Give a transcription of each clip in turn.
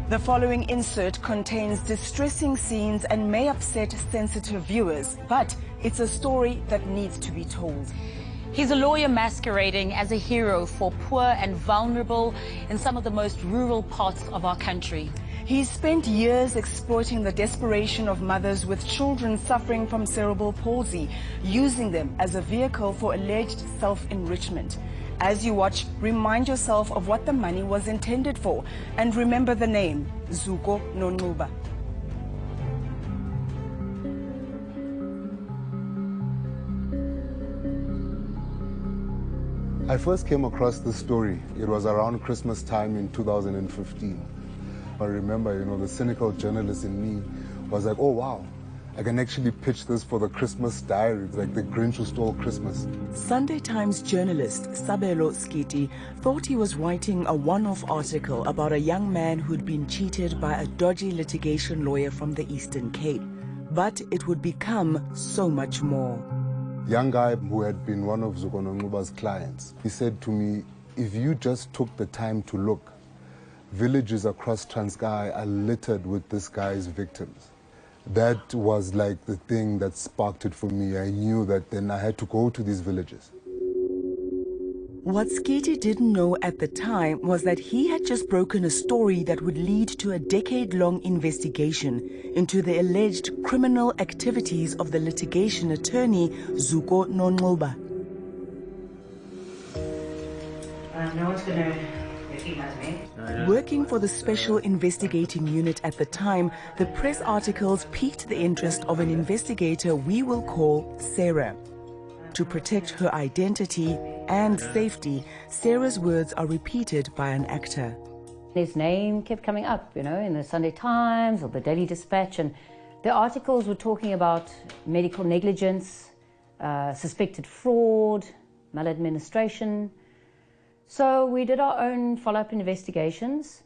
The following insert contains distressing scenes and may upset sensitive viewers, but it's a story that needs to be told. He's a lawyer masquerading as a hero for poor and vulnerable in some of the most rural parts of our country. He's spent years exploiting the desperation of mothers with children suffering from cerebral palsy, using them as a vehicle for alleged self-enrichment. As you watch, remind yourself of what the money was intended for, and remember the name, Zuko Nonquba. I first came across this story. It was around Christmas time in 2015. I remember, the cynical journalist in me was like, oh wow, I can actually pitch this for the Christmas diary. It's like the Grinch who stole Christmas. Sunday Times journalist Sabelo Skiti thought he was writing a one-off article about a young man who'd been cheated by a dodgy litigation lawyer from the Eastern Cape. But it would become so much more. Young guy who had been one of Zuko Nonquba's clients, he said to me, if you just took the time to look, villages across Transkei are littered with this guy's victims. That was like the thing that sparked it for me. I knew that then I had to go to these villages. What Skiti didn't know at the time was that he had just broken a story that would lead to a decade-long investigation into the alleged criminal activities of the litigation attorney Zuko Nonquba. No one's going to recognize me. Working for the Special Investigating Unit at the time, the press articles piqued the interest of an investigator we will call Sarah. To protect her identity and safety, Sarah's words are repeated by an actor. His name kept coming up, in the Sunday Times or the Daily Dispatch, and the articles were talking about medical negligence, suspected fraud, maladministration. So we did our own follow-up investigations,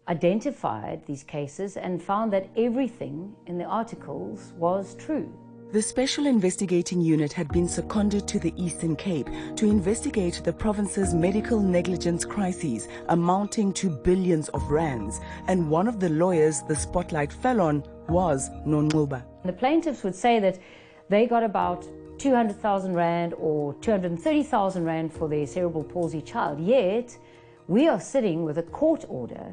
identified these cases, and found that everything in the articles was true. The Special Investigating Unit had been seconded to the Eastern Cape to investigate the province's medical negligence crises amounting to billions of rands, and one of the lawyers the spotlight fell on was Nonquba. The plaintiffs would say that they got about 200,000 rand or 230,000 rand for their cerebral palsy child, yet we are sitting with a court order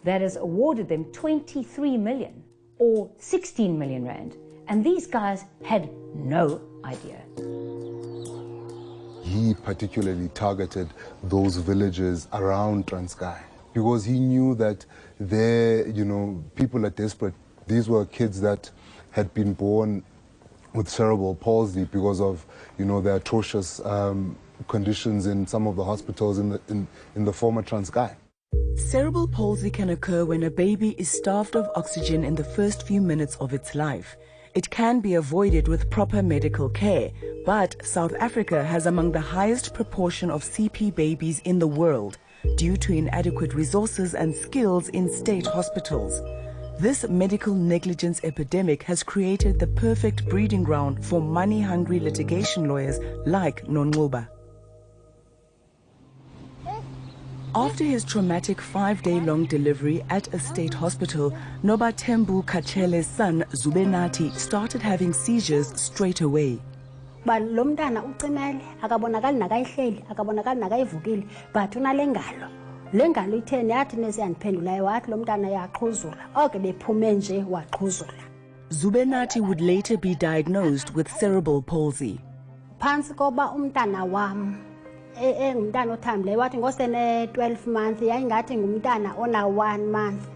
that has awarded them 23 million or 16 million rand. And these guys had no idea. He particularly targeted those villages around Transkei because he knew that there, people are desperate. These were kids that had been born with cerebral palsy because of, the atrocious conditions in some of the hospitals in the former Transkei. Cerebral palsy can occur when a baby is starved of oxygen in the first few minutes of its life. It can be avoided with proper medical care, but South Africa has among the highest proportion of CP babies in the world due to inadequate resources and skills in state hospitals. This medical negligence epidemic has created the perfect breeding ground for money-hungry litigation lawyers like Nonquba. After his traumatic 5-day-long delivery at a state hospital, Nobathembu Kachele's son, Zubenati, started having seizures straight away. But lomntana ucimele akabonakali nakayihleli akabonakali nakayivukile but unalengalo lengalo itheni yathi nesiyandiphendulayo wathi lomntana yaqhuzula oke bephume nje waqhuzula. Zubenati would later be diagnosed with cerebral palsy. Phansi koba umntana wam engumntana othambileyo wathi ngosene 12 months yayingathi ngumntana ona 1 month.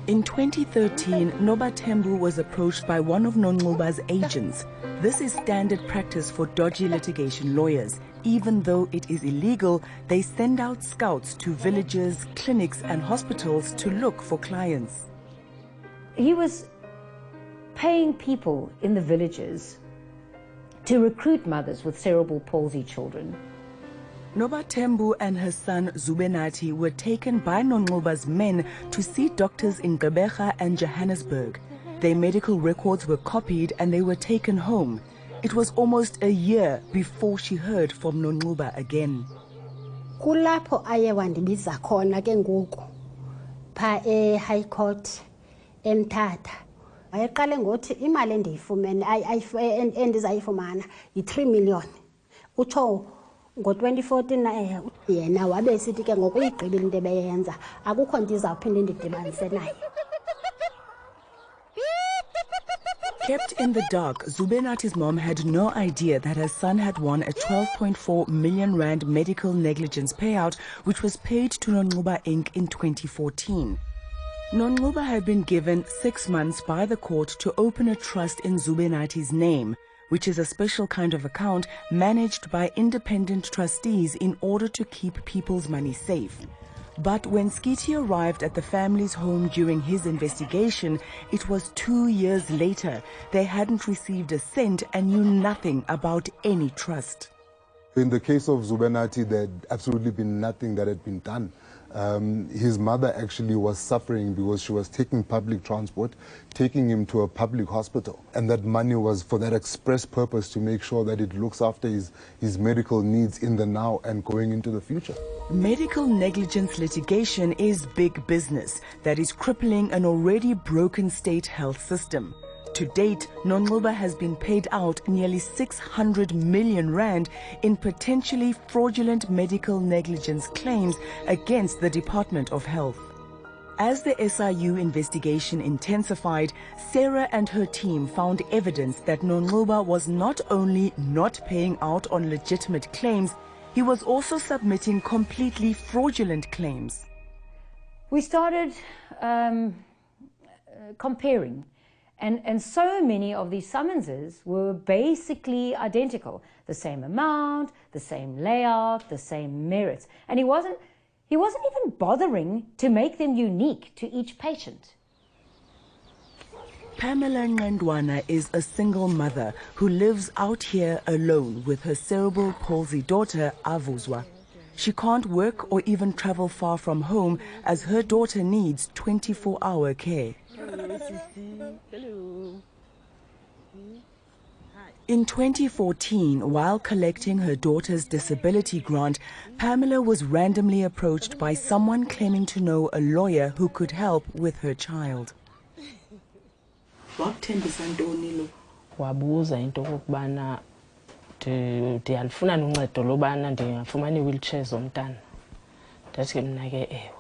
In 2013, Nobathembu was approached by one of Nonquba's agents. This is standard practice for dodgy litigation lawyers. Even though it is illegal, they send out scouts to villages, clinics and hospitals to look for clients. He was paying people in the villages to recruit mothers with cerebral palsy children. Nobathembu and her son Zubenati were taken by Nonquba's men to see doctors in Gqeberha and Johannesburg. Their medical records were copied and they were taken home. It was almost a year before she heard from Nonquba again. Kulapho aye wandibiza khona ke ngoku pha e-High Court eMthatha. Wayeqale ngothi imali endiyifumene endizayifumana yi-3 million. Utsho ngo-2014 yena wabe sithi ke ngokuyigqibile into ebeyenza akukho nto izawuphinde ndidibanise naye. Kept in the dark, Zubenati's mom had no idea that her son had won a 12.4 million rand medical negligence payout, which was paid to Nonquba Inc. in 2014. Nonquba had been given 6 months by the court to open a trust in Zubenati's name, which is a special kind of account managed by independent trustees in order to keep people's money safe. But when Skiti arrived at the family's home during his investigation, it was 2 years later. They hadn't received a cent and knew nothing about any trust. In the case of Zubenati, there had absolutely been nothing that had been done. His mother actually was suffering because she was taking public transport, taking him to a public hospital. And that money was for that express purpose to make sure that it looks after his medical needs in the now and going into the future. Medical negligence litigation is big business that is crippling an already broken state health system. To date, Nonquba has been paid out nearly 600 million rand in potentially fraudulent medical negligence claims against the Department of Health. As the SIU investigation intensified, Sarah and her team found evidence that Nonquba was not only not paying out on legitimate claims, he was also submitting completely fraudulent claims. We started comparing. And so many of these summonses were basically identical. The same amount, the same layout, the same merits. And he wasn't even bothering to make them unique to each patient. Pamela Ngandwana is a single mother who lives out here alone with her cerebral palsy daughter, Avuzwa. She can't work or even travel far from home as her daughter needs 24-hour care. In 2014, while collecting her daughter's disability grant, Pamela was randomly approached by someone claiming to know a lawyer who could help with her child. Wabuza into okubana ndiyalifuna uncedo lobana ndingafumana i-wheelchair zomntana. Ndathi ke mna ke ewe.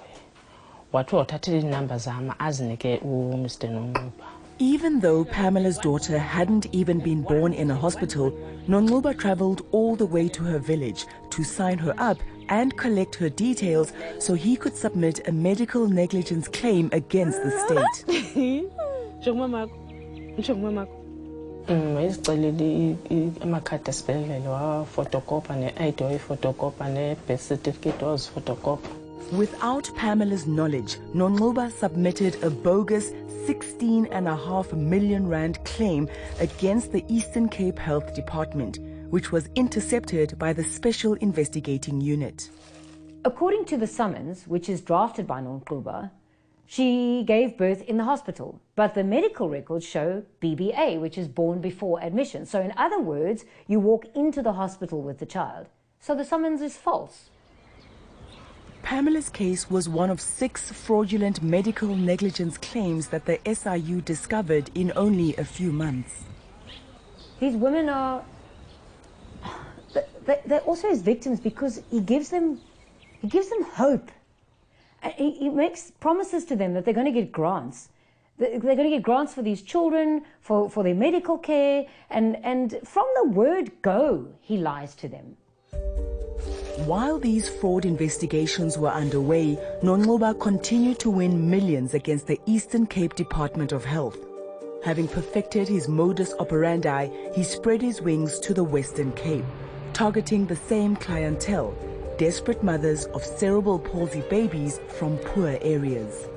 Wathi wathatha iinamba zam azinike uMr Nonquba. Even though Pamela's daughter hadn't even been born in a hospital, Nonquba traveled all the way to her village to sign her up and collect her details so he could submit a medical negligence claim against the state. Wayezicelile amakhadi esibhedlele wafotokopa ne-ID wayifotokopa ne-birth certificate wazifotokopa. Without Pamela's knowledge, Nonquba submitted a bogus 16.5 million rand claim against the Eastern Cape Health Department, which was intercepted by the Special Investigating Unit. According to the summons, which is drafted by Nonquba, she gave birth in the hospital, but the medical records show BBA, which is born before admission. So in other words, you walk into the hospital with the child. So the summons is false. Pamela's case was one of 6 fraudulent medical negligence claims that the SIU discovered in only a few months. These women are... they're also his victims because he gives them hope. He makes promises to them that they're going to get grants. They're going to get grants for these children, for their medical care, and from the word go, he lies to them. While these fraud investigations were underway, Nonquba continued to win millions against the Eastern Cape Department of Health. Having perfected his modus operandi, he spread his wings to the Western Cape, targeting the same clientele, desperate mothers of cerebral palsy babies from poor areas.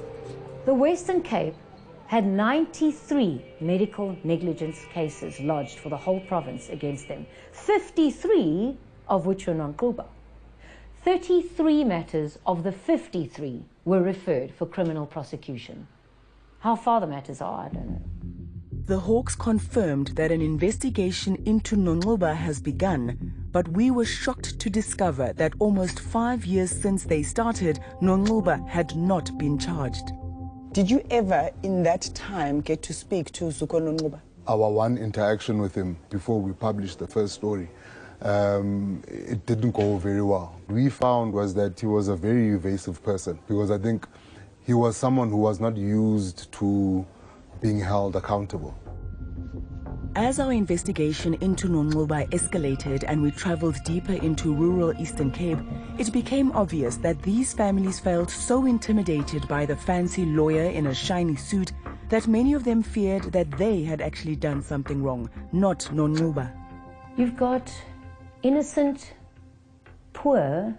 The Western Cape had 93 medical negligence cases lodged for the whole province against them, 53 of which were Nonquba. 33 matters of the 53 were referred for criminal prosecution. How far the matters are, I don't know. The Hawks confirmed that an investigation into Nonquba has begun, But we were shocked to discover that almost 5 years since they started, Nonquba had not been charged. Did you ever, in that time, get to speak to Zuko Nonquba? Our one interaction with him before we published the first story, it didn't go very well. We found was that he was a very evasive person, because I think he was someone who was not used to being held accountable. As our investigation into Nonquba escalated and we traveled deeper into rural Eastern Cape, it became obvious that these families felt so intimidated by the fancy lawyer in a shiny suit that many of them feared that they had actually done something wrong, not Nonquba. You've got innocent, poor,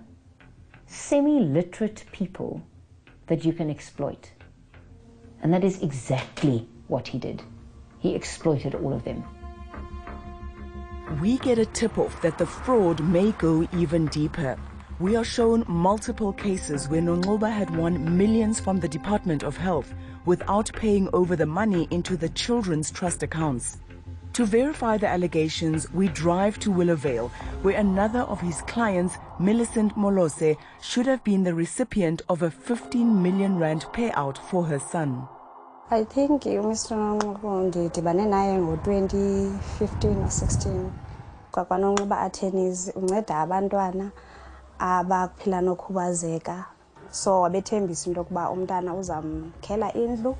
semi-literate people that you can exploit. And that is exactly what he did. He exploited all of them. We get a tip-off that the fraud may go even deeper. We are shown multiple cases where Nonquba had won millions from the Department of Health without paying over the money into the children's trust accounts. To verify the allegations, we drive to Willowvale, where another of his clients, Millicent Molose, should have been the recipient of a 15 million rand payout for her son. I think Mr. Nonquba ndidibane naye ngo-2015 or 16. KwaNonquba attorneys unceda abantwana abaphila nokhubazeka. So wabethembisa into yokuba umntana uzamkhela indlu.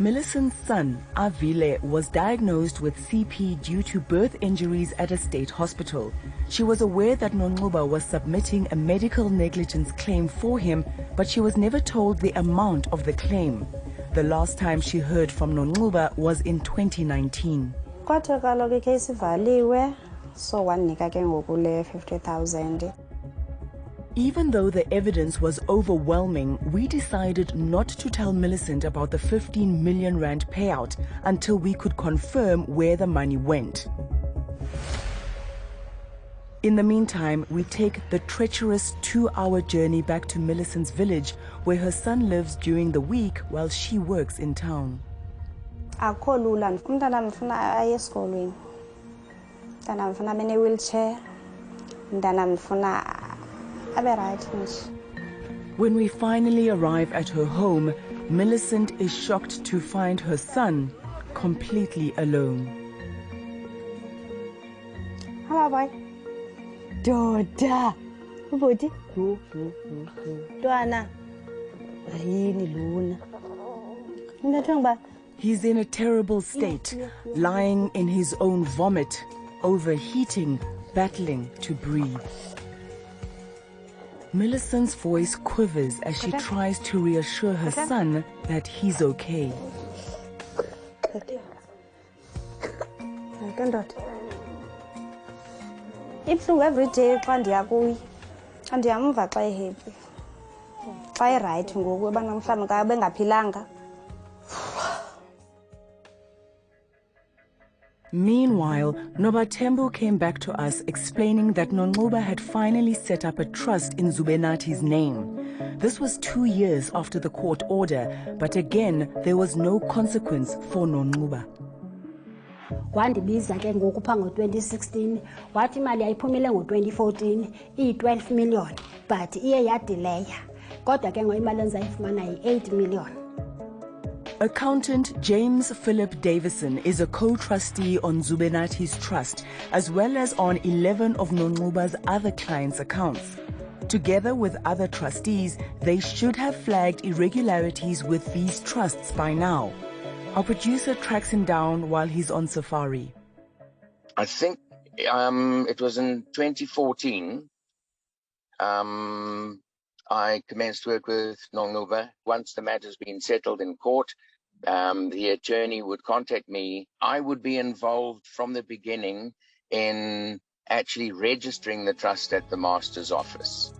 Millicent's son, Avile, was diagnosed with CP due to birth injuries at a state hospital. She was aware that Nonquba was submitting a medical negligence claim for him, but she was never told the amount of the claim. The last time she heard from Nonquba was in 2019. Kwathi kaloku icase ivaliwe, so wanika ke ngoku le 50,000. Even though the evidence was overwhelming, we decided not to tell Millicent about the 15 million rand payout until we could confirm where the money went. In the meantime, we take the treacherous 2-hour journey back to Millicent's village, where her son lives during the week while she works in town. Akho lula, umntana mfuna aye esikolweni. Umntana mfuna abe ne-wheelchair. Umntana mfuna abe right nje. When we finally arrive at her home, Millicent is shocked to find her son completely alone. Hello, boy. Doda. Ubodi. Dwana. Ayini luna. Ndathanga. He's in a terrible state, lying in his own vomit, overheating, battling to breathe. Millicent's voice quivers as she tries to reassure her son that he's okay. Ibuhlungu every day xa ndiya kuye. Andiyamva xa ehappy. Xa right ngoku ebana mhlawumbi ka bengaphilanga. Meanwhile, Nobatembu came back to us explaining that Nonquba had finally set up a trust in Zubenati's name. This was 2 years after the court order, but again, there was no consequence for Nonquba. Wandibiza ke ngoku pha ngo-2016 wathi imali yayiphumile ngo-2014 iyi-12 million but iye yadelaya kodwa ke ngoimali endizayifumana yi-8 million. Accountant James Philip Davison is a co-trustee on Zubenati's trust, as well as on 11 of Nonquba's other clients' accounts. Together with other trustees, they should have flagged irregularities with these trusts by now. Our producer tracks him down while he's on safari. I think it was in 2014. I commenced work with Nonquba. Once the matter's been settled in court, the attorney would contact me. I would be involved from the beginning in actually registering the trust at the master's office.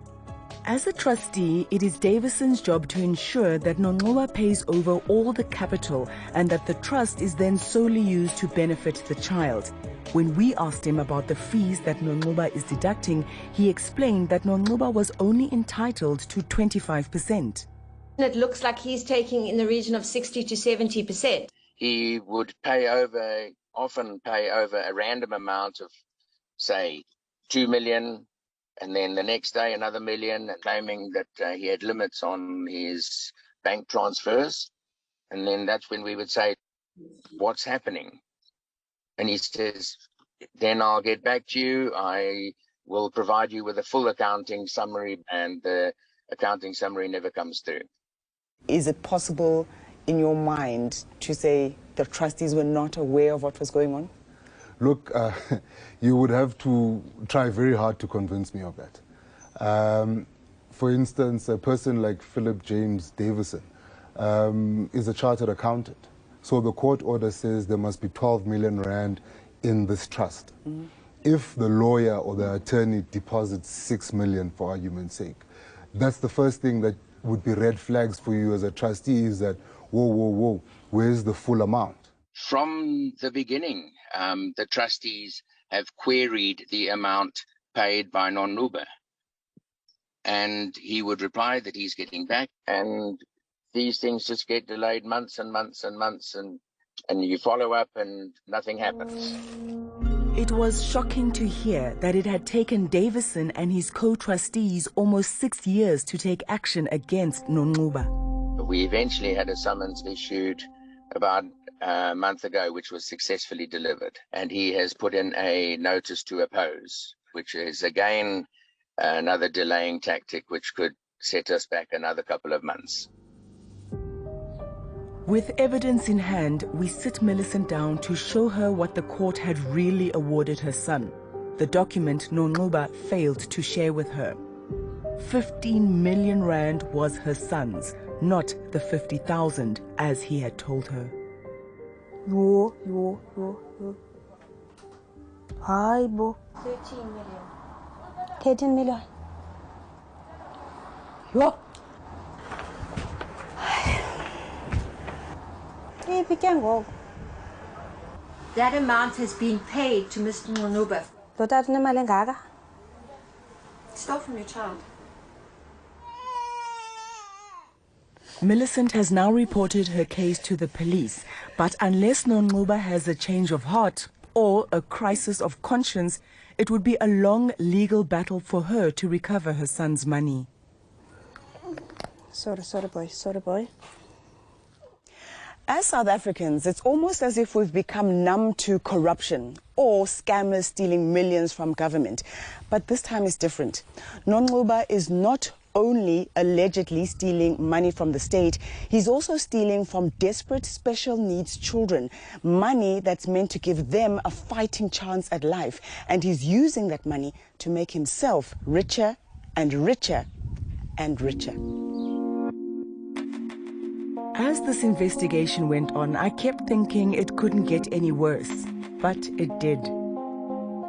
As a trustee, it is Davison's job to ensure that Nonquba pays over all the capital and that the trust is then solely used to benefit the child. When we asked him about the fees that Nonquba is deducting, he explained that Nonquba was only entitled to 25%. It looks like he's taking in the region of 60 to 70%. He would often pay over a random amount of, say, 2 million, and then the next day another million, claiming that he had limits on his bank transfers. And then that's when we would say, what's happening? And he says, then I'll get back to you. I will provide you with a full accounting summary, and the accounting summary never comes through. Is it possible in your mind to say the trustees were not aware of what was going on? Look, you would have to try very hard to convince me of that. For instance, a person like Philip James Davison is a chartered accountant. So the court order says there must be 12 million rand in this trust. Mm-hmm. If the lawyer or the attorney deposits 6 million, for argument's sake, that's the first thing that would be red flags for you as a trustee, is that, whoa, where's the full amount? From the beginning, the trustees have queried the amount paid by Nonluba. And he would reply that he's getting back, and these things just get delayed months and months and months, and you follow up and nothing happens. It was shocking to hear that it had taken Davison and his co-trustees almost 6 years to take action against Nonluba. We eventually had a summons issued about a month ago, which was successfully delivered. And he has put in a notice to oppose, which is again another delaying tactic, which could set us back another couple of months. With evidence in hand, we sit Millicent down to show her what the court had really awarded her son, the document Nonluba failed to share with her. 15 million rand was her son's, not the 50,000 as he had told her. Hi, bo. 13 million. 13 million. Yo. That amount has been paid to Mr. Nonluba. Stole from your child. Millicent has now reported her case to the police, but unless Nonluba has a change of heart or a crisis of conscience, it would be a long legal battle for her to recover her son's money. Sorry, boy. As South Africans, it's almost as if we've become numb to corruption or scammers stealing millions from government. But this time is different. Nonluba is not only allegedly stealing money from the state, he's also stealing from desperate special needs children, money that's meant to give them a fighting chance at life. And he's using that money to make himself richer and richer and richer. As this investigation went on, I kept thinking it couldn't get any worse, but it did.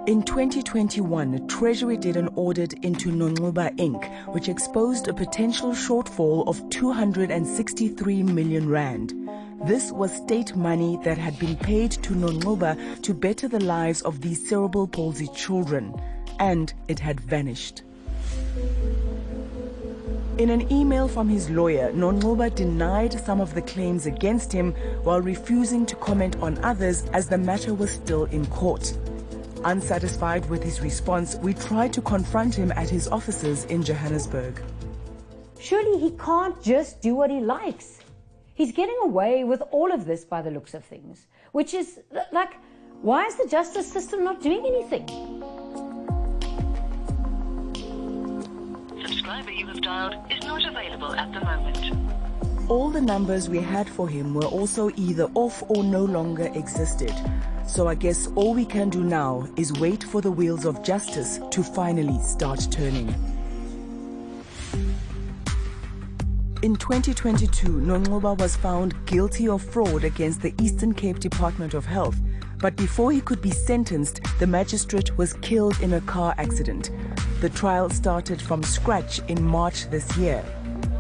In 2021, Treasury did an audit into Nonluba Inc., which exposed a potential shortfall of 263 million rand. This was state money that had been paid to Nonluba to better the lives of these cerebral palsy children, and it had vanished. In an email from his lawyer, Nonluba denied some of the claims against him while refusing to comment on others as the matter was still in court. Unsatisfied with his response, we tried to confront him at his offices in Johannesburg. Surely he can't just do what he likes. He's getting away with all of this by the looks of things, which is like, why is the justice system not doing anything? Subscriber you have dialed is not available at the moment. All the numbers we had for him were also either off or no longer existed. So I guess all we can do now is wait for the wheels of justice to finally start turning. In 2022, Nonluba was found guilty of fraud against the Eastern Cape Department of Health. But before he could be sentenced, the magistrate was killed in a car accident. The trial started from scratch in March this year.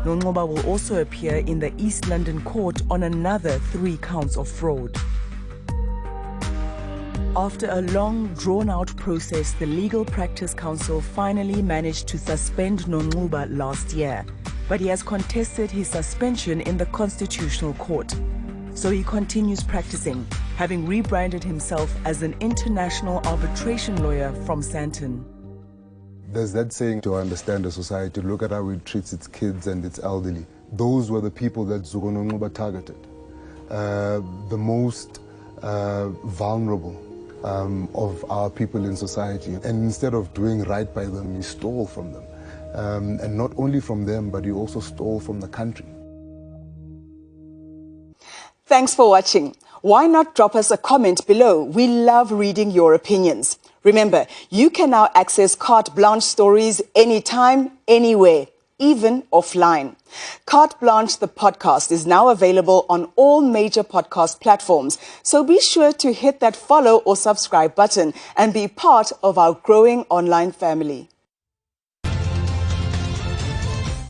Nonluba will also appear in the East London court on another 3 counts of fraud. After a long, drawn-out process, the Legal Practice Council finally managed to suspend Nonluba last year. But he has contested his suspension in the Constitutional Court. So he continues practicing, having rebranded himself as an international arbitration lawyer from Sandton. There's that saying, to understand a society, look at how it treats its kids and its elderly. Those were the people that Zugonongoba targeted. The most vulnerable of our people in society. And instead of doing right by them, he stole from them. And not only from them, but he also stole from the country. Thanks for watching. Why not drop us a comment below? We love reading your opinions. Remember, you can now access carte blanche stories anytime, anywhere, even offline. Carte Blanche, the podcast, is now available on all major podcast platforms. So be sure to hit that follow or subscribe button and be part of our growing online family.